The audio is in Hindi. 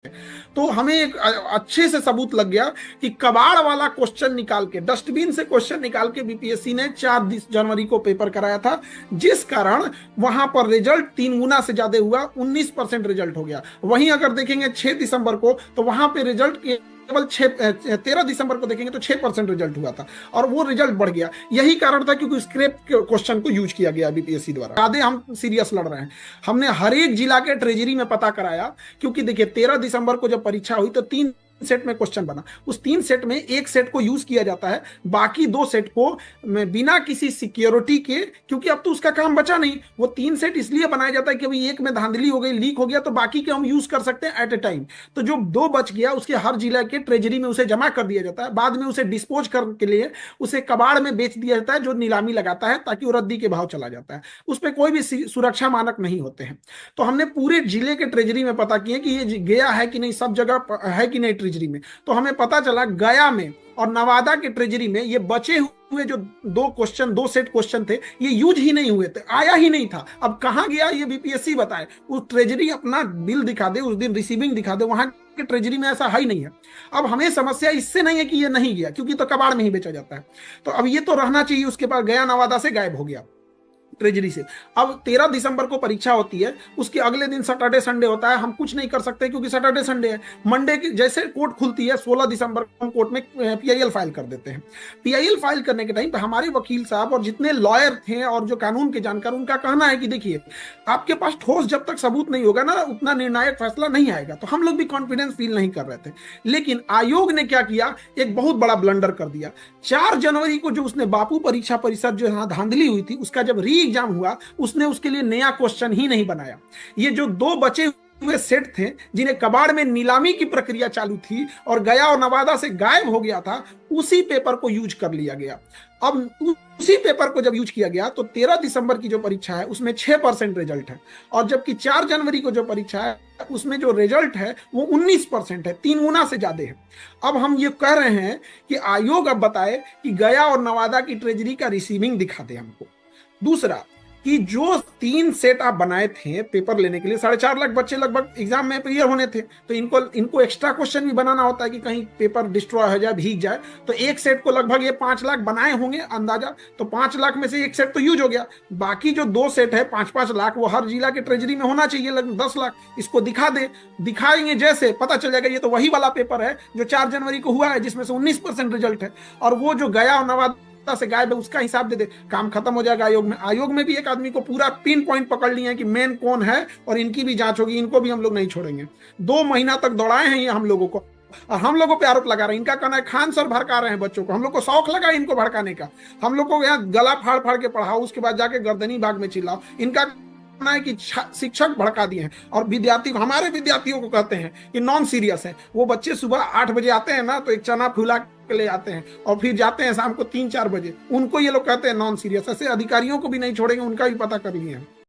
तो हमें एक अच्छे से सबूत लग गया कि कबाड़ वाला क्वेश्चन निकाल के, डस्टबिन से क्वेश्चन निकाल के बीपीएससी ने 4 जनवरी को पेपर कराया था, जिस कारण वहां पर रिजल्ट 3 गुना से ज्यादा हुआ, 19% रिजल्ट हो गया। वहीं अगर देखेंगे 6 दिसंबर को, तो वहां पे रिजल्ट केवल 13 दिसंबर को देखेंगे तो 6% रिजल्ट हुआ था, और वो रिजल्ट बढ़ गया। यही कारण था क्योंकि स्क्रैप क्वेश्चन को यूज किया गया बीपीएससी द्वारा। ज्यादा हम सीरियस लड़ रहे हैं। हमने हर एक जिला के ट्रेजरी में पता कराया, क्योंकि देखिए 13 दिसंबर को जब परीक्षा हुई तो 3 सेट में क्वेश्चन बना। उस 3 सेट में एक सेट को यूज किया जाता है, बाकी 2 सेट को बिना किसी सिक्योरिटी के, क्योंकि अब तो उसका काम बचा नहीं। वो 3 सेट इसलिए बनाया जाता है कि अभी एक में धांधली हो गई, लीक हो गया, तो बाकी के हम यूज कर सकते हैं एट ए टाइम। तो जो 2 बच गया उसके हर जिला के ट्रेजरी में उसे जमा कर दिया जाता है, बाद में उसे डिस्पोज करने के लिए उसे कबाड़ में बेच दिया जाता है, जो नीलामी लगाता है, ताकि वो रद्दी के भाव चला जाता है। उस पर कोई भी सुरक्षा मानक नहीं होते हैं। तो हमने पूरे जिले के ट्रेजरी में पता किया कि ये गया है कि नहीं, सब जगह है कि नहीं ट्रेजरी में। तो हमें पता चला गया में और नवादा के ट्रेजरी में ये बचे हुए जो 2 सेट क्वेश्चन थे, ये यूज ही नहीं हुए थे, आया ही नहीं था। अब कहां गया ये बीपीएससी बताए। उस ट्रेजरी अपना बिल दिखा दे, उस दिन रिसीविंग दिखा दे, वहां के ट्रेजरी में ऐसा है ही नहीं है। अब हमें समस्या इससे नहीं है कि ये नहीं गया, क्योंकि तो कबाड़ में ही बेचा जाता है। तो अब ये तो रहना चाहिए, उसके बाद गया नवादा से गायब हो गया ट्रेजरी से। अब 13 दिसंबर को परीक्षा होती है, उसके अगले दिन सैटरडे संडे होता है, हम कुछ नहीं कर सकते क्योंकि सैटरडे संडे है। मंडे की जैसे कोर्ट खुलती है 16 दिसंबर को, हम कोर्ट में पीआईएल फाइल कर देते हैं। पीआईएल फाइल करने के टाइम पे हमारे वकील साहब और जितने लॉयर थे और जो कानून के जानकार, उनका कहना है कि देखिए, आपके पास ठोस जब तक सबूत नहीं होगा ना, उतना निर्णायक फैसला नहीं आएगा। तो हम लोग भी कॉन्फिडेंस फील नहीं कर रहे थे। लेकिन आयोग ने क्या किया, एक बहुत बड़ा ब्लंडर कर दिया। 4 जनवरी को जो उसने बापू परीक्षा परिषद जो यहाँ धांधली हुई थी, उसका जब री एग्जाम हुआ, उसने उसके लिए नया क्वेश्चन ही नहीं बनाया। ये जो 2 बचे हुए सेट थे, जिन्हें कबाड़ में नीलामी की प्रक्रिया चालू थी और गया और नवादा से गायब हो गया था, उसी पेपर को यूज कर लिया गया। अब उसी पेपर को जब यूज किया गया तो 13 दिसंबर की जो परीक्षा है उसमें 6% रिजल्ट है, और जबकि 4 जनवरी को जो परीक्षा है उसमें जो रिजल्ट है वो 19% है, 3 गुना से ज्यादा है। अब हम ये कह रहे हैं कि आयोग अब बताए कि गया और नवादा की ट्रेजरी का रिसीविंग दिखा दे हमको। दूसरा, कि जो 3 सेट आप बनाए थे पेपर लेने के लिए, 4.5 लाख बच्चे लगभग एग्जाम में क्लियर होने थे, तो इनको एक्स्ट्रा क्वेश्चन भी बनाना होता है कि कहीं पेपर डिस्ट्रॉय हो जाए, भीग जाए। तो एक सेट को लगभग ये 5 लाख बनाए होंगे अंदाजा। तो 5 लाख में से एक सेट तो यूज हो गया, बाकी जो 2 सेट है 5-5 लाख, वो हर जिला के ट्रेजरी में होना चाहिए, लगभग 10 लाख। इसको दिखा दे, दिखाएंगे जैसे पता चल जाएगा ये तो वही वाला पेपर है जो 4 जनवरी को हुआ है, जिसमें से 19% रिजल्ट है। और वो जो गया और नवादा से गायब है, उसका हिसाब दे दे, काम खत्म हो जाएगा। आयोग में भी एक आदमी को पूरा पिन पॉइंट पकड़ लिए हैं कि मेन कौन है, और इनकी भी जांच होगी, इनको भी हम लोग नहीं छोड़ेंगे। 2 महीना तक दौड़ाए हैं ये हम लोगों को, और हम लोगों पे आरोप लगा रहे हैं। इनका कहना है खान सर भड़का रहे हैं बच्चों को, हम लोग को शौक लगा इनको भड़काने का। हम लोग को यहाँ गला फाड़ फाड़ के पढ़ाओ, उसके बाद जाके गर्दनी बाग में चिल्लाओ। इनका कहना है कि शिक्षक भड़का दिए हैं, और विद्यार्थी हमारे विद्यार्थियों को कहते हैं कि नॉन सीरियस है। वो बच्चे सुबह 8 बजे आते हैं ना, तो एक चना फुला के ले आते हैं, और फिर जाते हैं शाम को 3-4 बजे। उनको ये लोग कहते हैं नॉन सीरियस। ऐसे अधिकारियों को भी नहीं छोड़ेंगे, उनका भी पता कर लिए हैं।